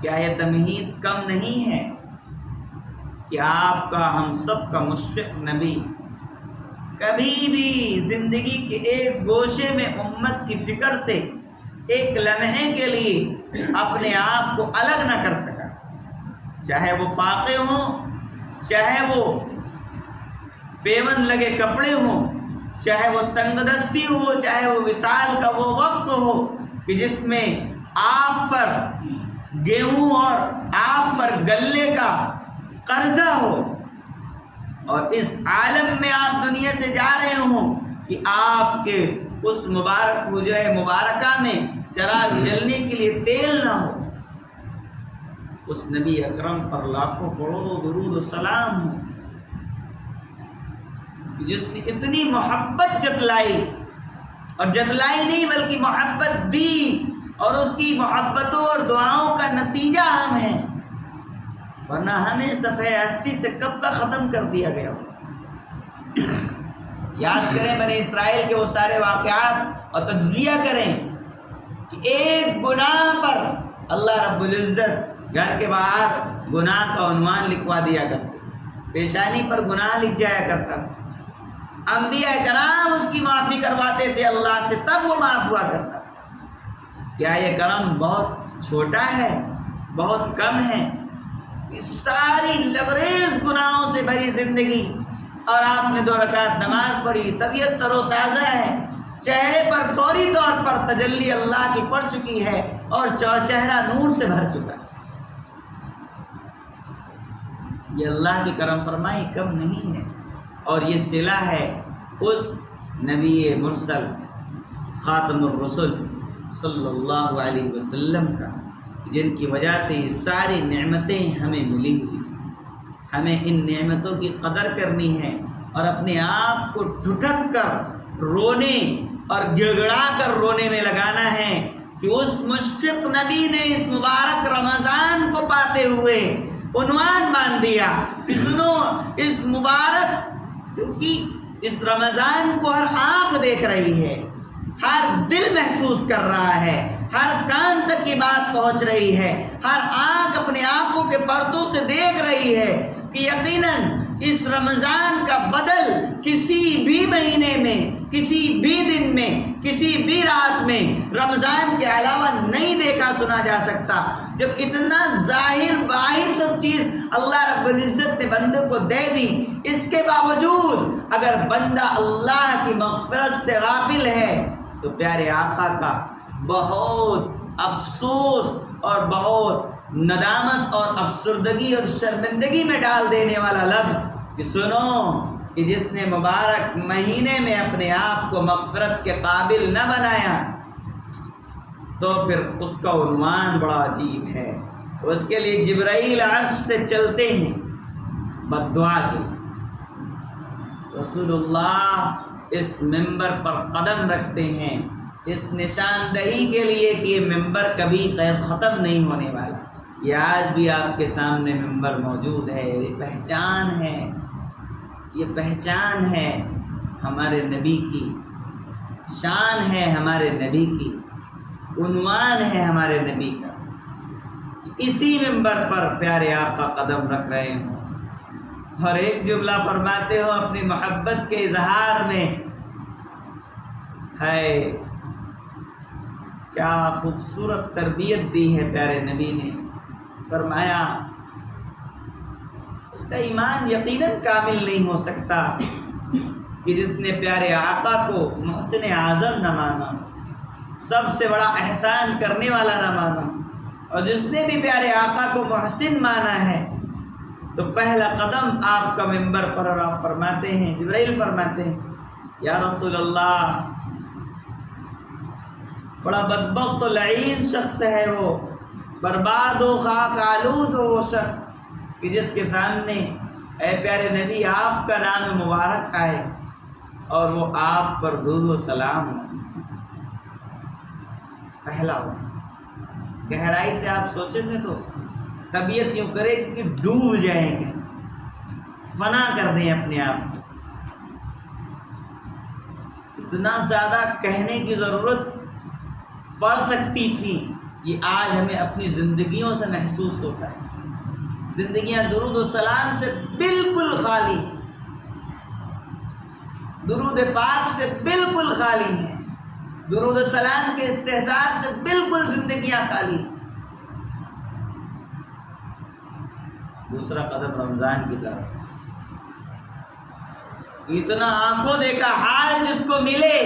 کیا یہ تمہید کم نہیں ہے کہ آپ کا ہم سب کا مشفق نبی کبھی بھی زندگی کے ایک گوشے میں امت کی فکر سے ایک لمحے کے لیے اپنے آپ کو الگ نہ کر سکا، چاہے وہ فاقے ہوں، چاہے وہ پیون لگے کپڑے ہوں، چاہے وہ تنگ دستی ہو، چاہے وہ وصال کا وہ وقت ہو کہ جس میں آپ پر گیہوں اور آپ پر غلے کا قرضہ ہو، اور اس عالم میں آپ دنیا سے جا رہے ہوں کہ آپ کے اس مبارک حجرہ مبارکہ میں چراغ جلنے کے لیے تیل نہ ہو، اس نبی اکرم پر لاکھوں کروڑوں درود و سلام ہو، جس نے اتنی محبت جتلائی، اور جتلائی نہیں بلکہ محبت دی، اور اس کی محبتوں اور دعاؤں کا نتیجہ ہم ہیں، ورنہ ہمیں صفحہ ہستی سے کب کا ختم کر دیا گیا ہو۔ یاد کریں بنی اسرائیل کے وہ سارے واقعات اور تجزیہ کریں کہ ایک گناہ پر اللہ رب العزت گھر کے باہر گناہ کا عنوان لکھوا دیا کرتا، پیشانی پر گناہ لکھ جایا کرتا، انبیاء کرام اس کی معافی کرواتے تھے اللہ سے، تب وہ معاف ہوا کرتا۔ کیا یہ کرم بہت چھوٹا ہے، بہت کم ہے؟ اس ساری لبریز گناہوں سے بھری زندگی، اور آپ نے 2 رکعت نماز پڑھی، طبیعت تر و تازہ ہے، چہرے پر فوری طور پر تجلی اللہ کی پڑ چکی ہے، اور چہرہ نور سے بھر چکا ہے۔ یہ اللہ کی کرم فرمائی کم نہیں ہے، اور یہ صلہ ہے اس نبی مرسل خاتم الرسل صلی اللہ علیہ وسلم کا، جن کی وجہ سے یہ ساری نعمتیں ہمیں ملی ہوئی۔ ہمیں ان نعمتوں کی قدر کرنی ہے، اور اپنے آپ کو ٹھٹک کر رونے اور گڑ گڑا کر رونے میں لگانا ہے کہ اس مشفق نبی نے اس مبارک رمضان کو پاتے ہوئے عنوان باندھ دیا کہ سنو اس مبارک، کیونکہ اس رمضان کو ہر آنکھ دیکھ رہی ہے، ہر دل محسوس کر رہا ہے، ہر کان تک کی بات پہنچ رہی ہے، ہر آنکھ اپنے آنکھوں کے پردوں سے دیکھ رہی ہے کہ یقیناً اس رمضان کا بدل کسی بھی مہینے میں، کسی بھی دن میں، کسی بھی رات میں رمضان کے علاوہ نہیں دیکھا سنا جا سکتا۔ جب اتنا ظاہر باہر سب چیز اللہ رب العزت نے بندے کو دے دی، اس کے باوجود اگر بندہ اللہ کی مغفرت سے غافل ہے تو پیارے آقا کا بہت افسوس اور بہت ندامت اور افسردگی اور شرمندگی میں ڈال دینے والا لفظ کہ سنو کہ جس نے مبارک مہینے میں اپنے آپ کو مغفرت کے قابل نہ بنایا تو پھر اس کا عنوان بڑا عجیب ہے۔ اس کے لیے جبرائیل عرش سے چلتے ہیں بد دعا کے، رسول اللہ اس ممبر پر قدم رکھتے ہیں اس نشاندہی کے لیے کہ یہ ممبر کبھی غیر ختم نہیں ہونے والا۔ یہ آج بھی آپ کے سامنے ممبر موجود ہے، یہ پہچان ہے یہ پہچان ہے ہمارے نبی کی، شان ہے ہمارے نبی کی، عنوان ہے ہمارے نبی کا۔ اسی منبر پر پیارے آقا قدم رکھ رہے ہوں اور ایک جملہ فرماتے ہو اپنی محبت کے اظہار میں، ہے کیا خوبصورت تربیت دی ہے پیارے نبی نے۔ فرمایا اس کا ایمان یقیناً کامل نہیں ہو سکتا کہ جس نے پیارے آقا کو محسن اعظم نہ مانا، سب سے بڑا احسان کرنے والا نہ مانا، اور جس نے بھی پیارے آقا کو محسن مانا ہے تو پہلا قدم آپ کا منبر پر، اور آپ فرماتے ہیں، جبرائیل فرماتے ہیں یا رسول اللہ بڑا بدبخت و لعین شخص ہے وہ، برباد و خاک آلود ہو وہ شخص کہ جس کے سامنے اے پیارے نبی آپ کا نام مبارک آئے اور وہ آپ پر درود و سلام ہو۔ پہلا ہو، گہرائی سے آپ سوچیں گے تو طبیعت یوں کرے گی کہ ڈوب جائیں گے، فنا کر دیں اپنے آپ کو۔ اتنا زیادہ کہنے کی ضرورت پڑ سکتی تھی، یہ آج ہمیں اپنی زندگیوں سے محسوس ہوتا ہے۔ زندگیاں درود و سلام سے بالکل خالی، درود پاک سے بالکل خالی ہیں، درود و سلام کے استحضار سے بالکل زندگیاں خالی۔ دوسرا قدم رمضان کی طرف، اتنا آنکھوں دیکھا حال جس کو ملے،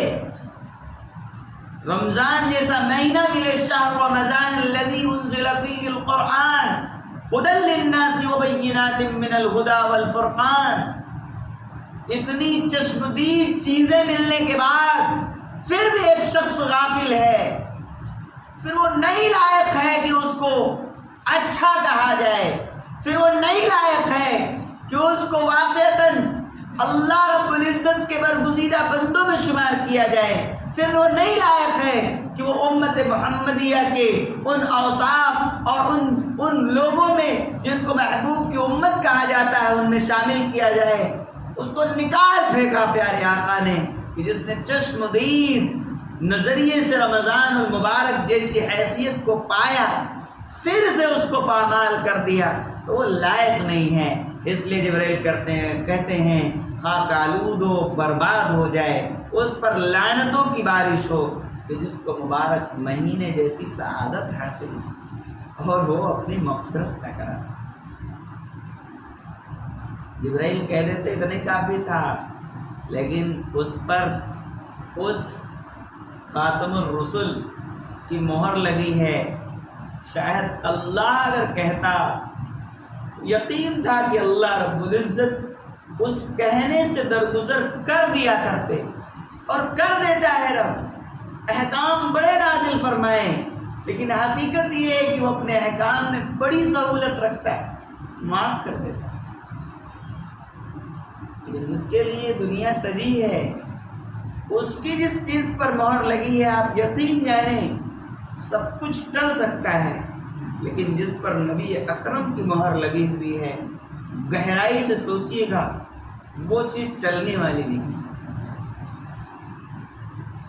رمضان جیسا مہینہ ملے، شہر رمضان الذی انزل فیہ القرآن ھدی للناس وبینات من الہدی والفرقان، اتنی چشمدید چیزیں ملنے کے بعد پھر بھی ایک شخص غافل ہے، پھر وہ نہیں لائق ہے کہ اس کو اچھا کہا جائے، پھر وہ نہیں لائق ہے کہ اس کو واقعتاً اللہ رب العزت کے برگزیدہ بندوں میں شمار کیا جائے، پھر وہ نہیں لائق ہے کہ وہ امت محمدیہ کے ان اوصاف اور ان لوگوں میں جن کو محبوب کی امت کہا جاتا ہے ان میں شامل کیا جائے۔ اس کو نکال پھینکا پیارے آقا نے کہ جس نے چشمدید نظریے سے رمضان المبارک جیسی حیثیت کو پایا پھر سے اس کو پامال کر دیا تو وہ لائق نہیں ہے۔ اس لیے جبرائیل کہتے ہیں خاک آلود ہو، برباد ہو جائے، اس پر لعنتوں کی بارش ہو کہ جس کو مبارک مہینے جیسی سعادت حاصل ہو اور وہ اپنی مغفرت نہ کرا سکے۔ جبرائیل کہہ دیتے اتنے کافی تھا، لیکن اس پر اس خاتم الرسل کی مہر لگی ہے۔ شاید اللہ اگر کہتا، یقین تھا کہ اللہ رب العزت اس کہنے سے درگزر کر دیا کرتے اور کر دیتا ہے۔ رب احکام بڑے نازل فرمائے، لیکن حقیقت یہ ہے کہ وہ اپنے احکام میں بڑی سہولت رکھتا ہے، معاف کر دیتا ہے۔ لیکن جس کے لیے دنیا سجی ہے، اس کی جس چیز پر مہر لگی ہے، آپ یقین جانیں سب کچھ ٹل سکتا ہے، لیکن جس پر نبی اکرم کی مہر لگی ہوئی ہے، گہرائی سے سوچئے گا وہ چیز ٹلنے والی نہیں۔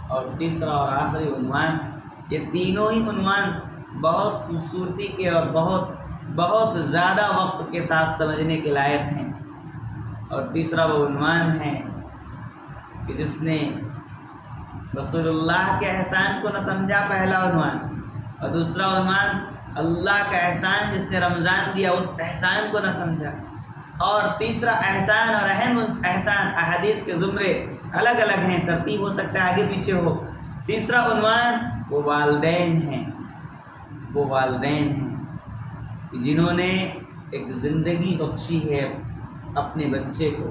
اور تیسرا اور آخری عنوان، یہ تینوں ہی عنوان بہت خوبصورتی کے اور بہت زیادہ وقت کے ساتھ سمجھنے کے لائق ہیں۔ اور تیسرا وہ عنوان ہے کہ جس نے رسول اللہ کے احسان کو نہ سمجھا، پہلا عنوان، اور دوسرا عنوان اللہ کا احسان جس نے رمضان دیا اس احسان کو نہ سمجھا، اور تیسرا احسان اور اہم احسان، احادیث کے زمرے الگ الگ ہیں، ترتیب ہو سکتا ہے آگے پیچھے ہو۔ تیسرا عنوان وہ والدین ہیں، وہ والدین ہیں جنہوں نے ایک زندگی بخشی ہے اپنے بچے کو،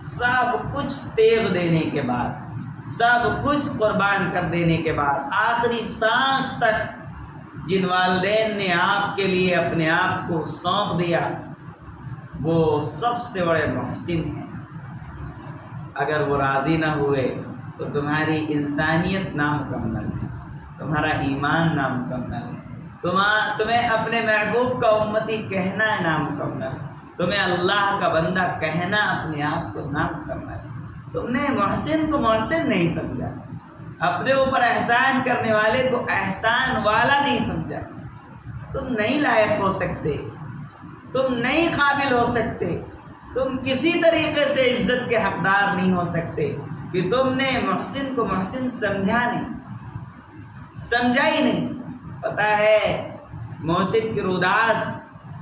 سب کچھ تیغ دینے کے بعد، سب کچھ قربان کر دینے کے بعد، آخری سانس تک جن والدین نے آپ کے لیے اپنے آپ کو سونپ دیا وہ سب سے بڑے محسن ہیں۔ اگر وہ راضی نہ ہوئے تو تمہاری انسانیت نامکمل ہے، تمہارا ایمان نامکمل ہے، تمہیں اپنے محبوب کا امتی کہنا ہے نامکمل ہے، تمہیں اللہ کا بندہ کہنا اپنے آپ کو نام کرنا ہے. تم نے محسن کو محسن نہیں سمجھا، اپنے اوپر احسان کرنے والے کو احسان والا نہیں سمجھا. تم نہیں لائق ہو سکتے، تم نہیں قابل ہو سکتے، تم کسی طریقے سے عزت کے حقدار نہیں ہو سکتے کہ تم نے محسن کو محسن سمجھا ہی نہیں. پتہ ہے محسن کی رودات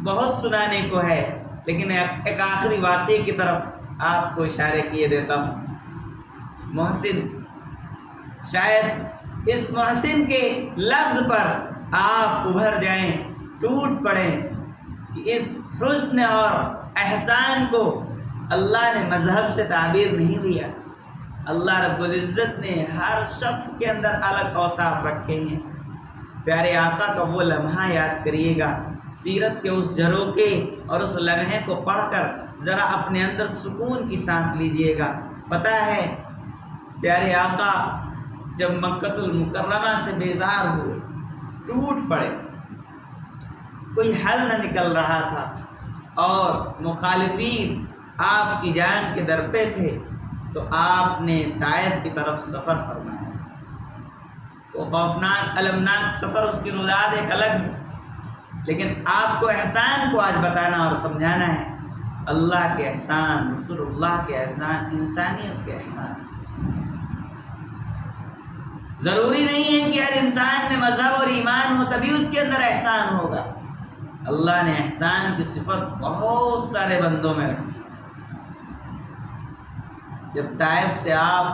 بہت سنانے کو ہے، لیکن ایک آخری واقعے کی طرف آپ کو اشارے کیے دیتا ہوں. محسن، شاید اس محسن کے لفظ پر آپ ابھر جائیں، ٹوٹ پڑیں کہ اس حسن اور احسان کو اللہ نے مذہب سے تعبیر نہیں دیا. اللہ رب العزت نے ہر شخص کے اندر الگ اوصاف رکھے ہیں. پیارے آقا کا وہ لمحہ یاد کریے گا، سیرت کے اس جھروکے اور اس لمحے کو پڑھ کر ذرا اپنے اندر سکون کی سانس لیجئے گا. پتہ ہے پیارے آقا جب مکہ المکرمہ سے بیزار ہوئے، ٹوٹ پڑے، کوئی حل نہ نکل رہا تھا اور مخالفین آپ کی جان کے در پہ تھے، تو آپ نے طائف کی طرف سفر فرمایا. وہ خوفناک المناک سفر، اس کی روداد ایک الگ ہے، لیکن آپ کو احسان کو آج بتانا اور سمجھانا ہے. اللہ کے احسان، رسول اللہ کے احسان، انسانیت کے احسان. ضروری نہیں ہے کہ ہر انسان میں مذہب اور ایمان ہو تبھی اس کے اندر احسان ہوگا. اللہ نے احسان کی صفت بہت سارے بندوں میں رکھی. جب طائف سے آپ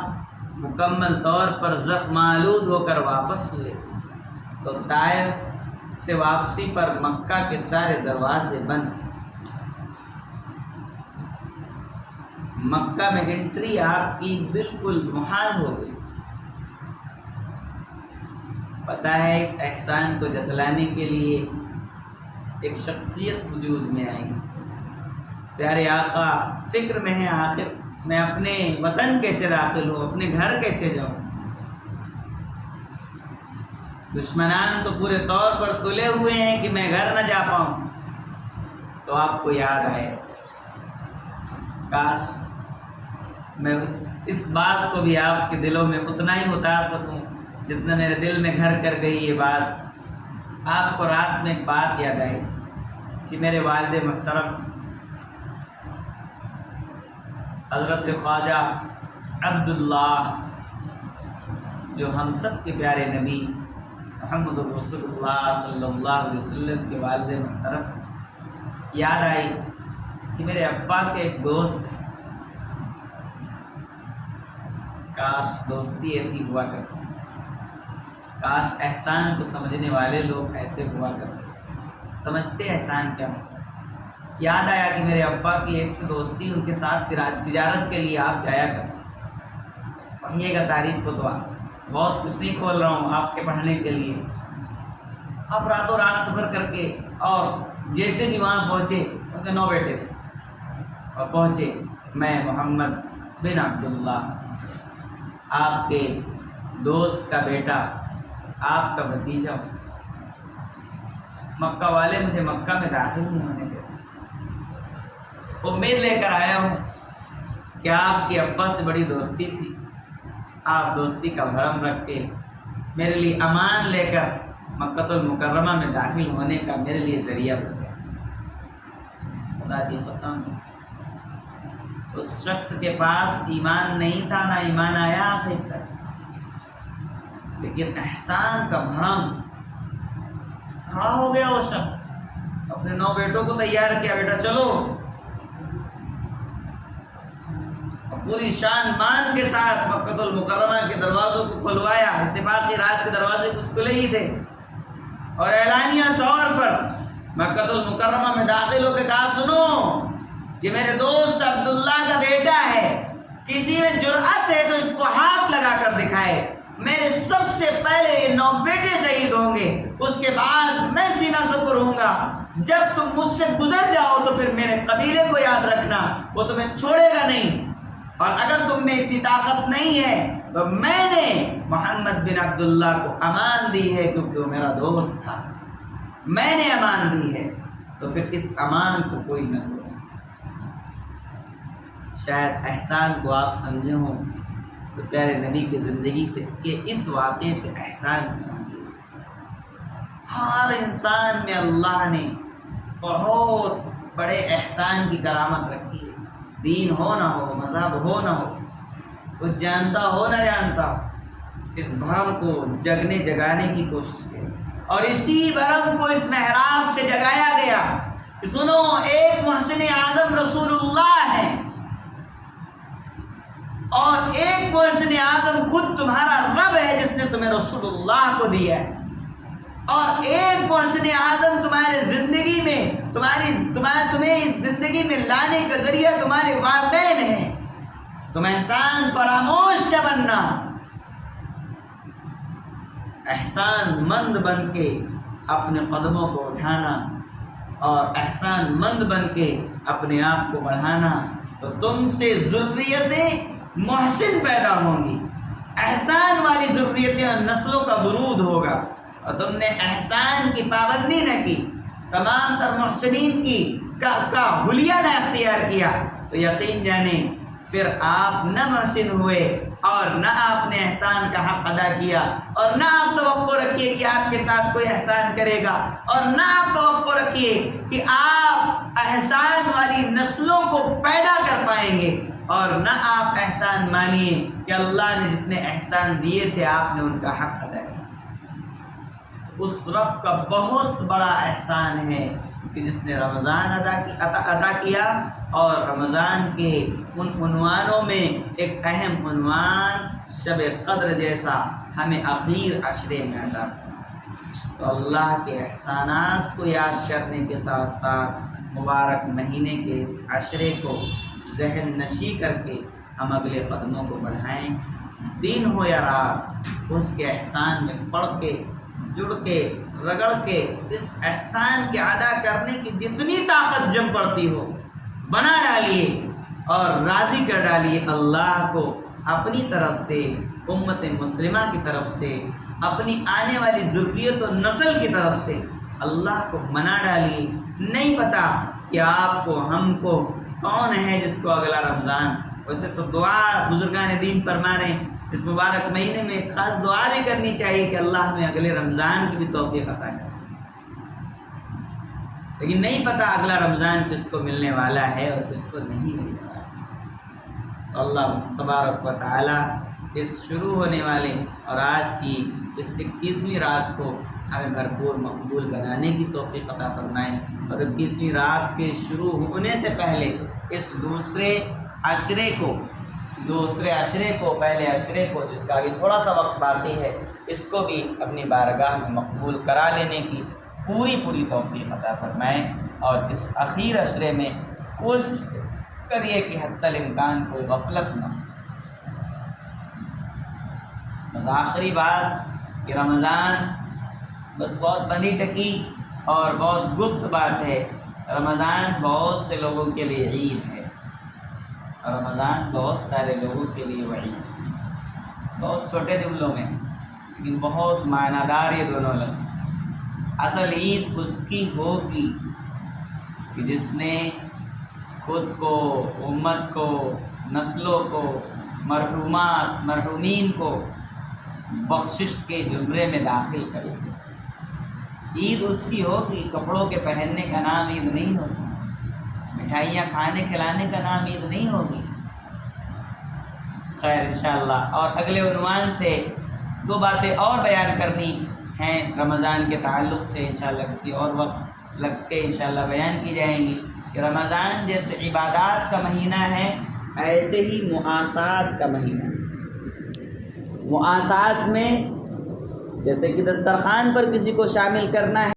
مکمل طور پر زخم آلود ہو کر واپس ہوئے تو طائف سے واپسی پر مکہ کے سارے دروازے بند. مکہ میں انٹری آپ کی بالکل محال ہو گئی. پتہ ہے اس احسان کو جتلانے کے لیے ایک شخصیت وجود میں آئی. پیارے آقا فکر میں ہے آخر میں اپنے وطن کیسے داخل ہوں، اپنے گھر کیسے جاؤں. دشمنان تو پورے طور پر تلے ہوئے ہیں کہ میں گھر نہ جا پاؤں. تو آپ کو یاد آئے، کاش میں اس بات کو بھی آپ کے دلوں میں اتنا ہی اتار سکوں جتنا میرے دل میں گھر کر گئی یہ بات. آپ کو رات میں ایک بات یاد آئی کہ میرے والد محترم حضرت خواجہ عبداللہ، جو ہم سب کے پیارے نبی محمد رسول اللہ صلی اللہ علیہ وسلم کے والد محترم، یاد آئی کہ میرے ابا کے ایک دوست ہیں. کاش دوستی ایسی ہوا کرتی، کاش احسان کو سمجھنے والے لوگ ایسے ہوا کرتے، سمجھتے احسان کیا ہوتا. یاد آیا کہ میرے ابا کی ایک سے دوستی، ان کے ساتھ تجارت کے لیے آپ جایا کریں. پڑھیے گا تاریخ کو تو بہت کچھ نہیں کھول رہا ہوں آپ کے پڑھنے کے لیے. آپ راتوں رات سفر کر کے اور جیسے بھی وہاں پہنچے، ان کے 9 بیٹے تھے، اور پہنچے میں محمد بن عبداللہ، آپ کے دوست کا بیٹا، آپ کا بھتیجا ہوں. مکہ والے مجھے مکہ میں داخل نہیں ہونے دیتے. امید لے کر آیا ہوں کہ آپ کے ابا سے بڑی دوستی تھی، آپ دوستی کا بھرم رکھ کے میرے لیے امان لے کر مکہ المکرمہ میں داخل ہونے کا میرے لیے ذریعہ بن گیا. خدا کی قسم اس شخص کے پاس ایمان نہیں تھا، نہ ایمان آیا آخر تک، لیکن احسان کا بھرم کھڑا ہو گیا. وہ شخص اپنے 9 بیٹوں کو تیار کیا، بیٹا چلو، پوری شان مان کے ساتھ مکہ المکرمہ کے دروازوں کو کھلوایا. اتفاقی رات کے دروازے کچھ کھلے ہی تھے، اور اعلانیہ طور پر مکہ المکرمہ میں داخل ہو کے کہا، سنو یہ میرے دوست عبداللہ کا بیٹا ہے، کسی میں جرأت ہے تو اس کو ہاتھ لگا کر دکھائے. میرے سب سے پہلے یہ 9 بیٹے شہید ہوں گے، اس کے بعد میں سینہ سپر ہوں گا. جب تم مجھ سے گزر جاؤ تو پھر میرے قبیلے کو یاد رکھنا، وہ تمہیں چھوڑے گا نہیں. اور اگر تم میں اتنی طاقت نہیں ہے تو میں نے محمد بن عبداللہ کو امان دی ہے، کیونکہ وہ میرا دوست تھا، میں نے امان دی ہے، تو پھر اس امان کو کوئی نہ دو. شاید احسان کو آپ سمجھے ہوں تو پیارے نبی کی زندگی سے کہ اس واقعے سے احسان کو سمجھے۔ ہر انسان میں اللہ نے بہت بڑے احسان کی کرامت رکھی ہے، دین ہو نہ ہو، مذہب ہو نہ ہو، کچھ جانتا ہو نہ جانتا، اس بھرم کو جگانے کی کوشش کرے، اور اسی بھرم کو اس محراب سے جگایا گیا کہ سنو، ایک محسن اعظم رسول اللہ ہے، اور ایک محسن اعظم خود تمہارا رب ہے جس نے تمہیں رسول اللہ کو دیا ہے، اور ایک محسن اعظم تمہارے زندگی میں تمہیں اس زندگی میں لانے کا ذریعہ تمہارے والدین ہیں۔ تم احسان فراموش نہ بننا، احسان مند بن کے اپنے قدموں کو اٹھانا اور احسان مند بن کے اپنے آپ کو بڑھانا، تو تم سے ذریتیں محسن پیدا ہوں گی، احسان والی ذریتیں اور نسلوں کا ورود ہوگا، اور تم نے احسان کی پابندی نہ کی، تمام تر محسنین کا حلیہ نہ اختیار کیا، تو یقین جانیں پھر آپ نہ محسن ہوئے اور نہ آپ نے احسان کا حق ادا کیا، اور نہ آپ توقع رکھیے کہ آپ کے ساتھ کوئی احسان کرے گا، اور نہ آپ توقع رکھیے کہ آپ احسان والی نسلوں کو پیدا کر پائیں گے، اور نہ آپ احسان مانیے کہ اللہ نے جتنے احسان دیے تھے آپ نے ان کا حق ادا کیا۔ اس رب کا بہت بڑا احسان ہے کہ جس نے رمضان عطا کیا، اور رمضان کے ان عنوانوں میں ایک اہم عنوان شب قدر جیسا ہمیں اخیر عشرے میں عطا کیا۔ تو اللہ کے احسانات کو یاد کرنے کے ساتھ ساتھ مبارک مہینے کے اس عشرے کو ذہن نشی کر کے ہم اگلے قدموں کو بڑھائیں، دن ہو یا رات، اس کے احسان میں پڑھ کے، جڑ کے، رگڑ کے، اس احسان کے ادا کرنے کی جتنی طاقت جم پڑتی ہو بنا ڈالیے، اور راضی کر ڈالیے اللہ کو اپنی طرف سے، امت مسلمہ کی طرف سے، اپنی آنے والی ذریت و نسل کی طرف سے اللہ کو منا ڈالیے۔ نہیں پتہ کہ آپ کو، ہم کو کون ہے جس کو اگلا رمضان، ویسے تو دعا بزرگان دین فرما رہے ہیں اس مبارک مہینے میں ایک خاص دعا بھی کرنی چاہیے کہ اللہ ہمیں اگلے رمضان کی بھی توفیق عطا کرے، لیکن نہیں پتہ اگلا رمضان کس کو ملنے والا ہے اور کس کو نہیں ملنے والا ہے۔ تو اللہ تبارک و تعالی اس شروع ہونے والے اور آج کی اس 21ویں رات کو ہمیں بھرپور مقبول بنانے کی توفیق عطا فرمائیں، اور 21ویں رات کے شروع ہونے سے پہلے اس دوسرے عشرے کو پہلے عشرے کو جس کا ابھی تھوڑا سا وقت باقی ہے، اس کو بھی اپنی بارگاہ میں مقبول کرا لینے کی پوری توفیق عطا فرمائیں، اور اس اخیر عشرے میں کوشش کریے کہ حتی الامکان کوئی غفلت نہ ہو۔ بس آخری بات کہ رمضان بس بہت بندی ٹکی اور بہت گفت بات ہے، رمضان بہت سے لوگوں کے لیے عید ہے، اور رمضان بہت سارے لوگوں کے لیے وعید ہے، بہت چھوٹے جملوں میں لیکن بہت معنی دار یہ دونوں لفظ۔ اصل عید اس کی ہوگی کہ جس نے خود کو، امت کو، نسلوں کو، مرحومین کو بخشش کے زمرے میں داخل کرے۔ عید اس کی ہوگی، کپڑوں کے پہننے کا نام عید نہیں ہوگا، مٹھائیاں کھانے کھلانے کا نام عید نہیں ہوگی۔ خیر انشاءاللہ، اور اگلے عنوان سے 2 باتیں اور بیان کرنی ہیں رمضان کے تعلق سے، انشاءاللہ کسی اور وقت لگ کے انشاءاللہ بیان کی جائیں گی کہ رمضان جیسے عبادات کا مہینہ ہے، ایسے ہی معاشات کا مہینہ ہے۔ معاشات میں جیسے کہ دسترخوان پر کسی کو شامل کرنا ہے،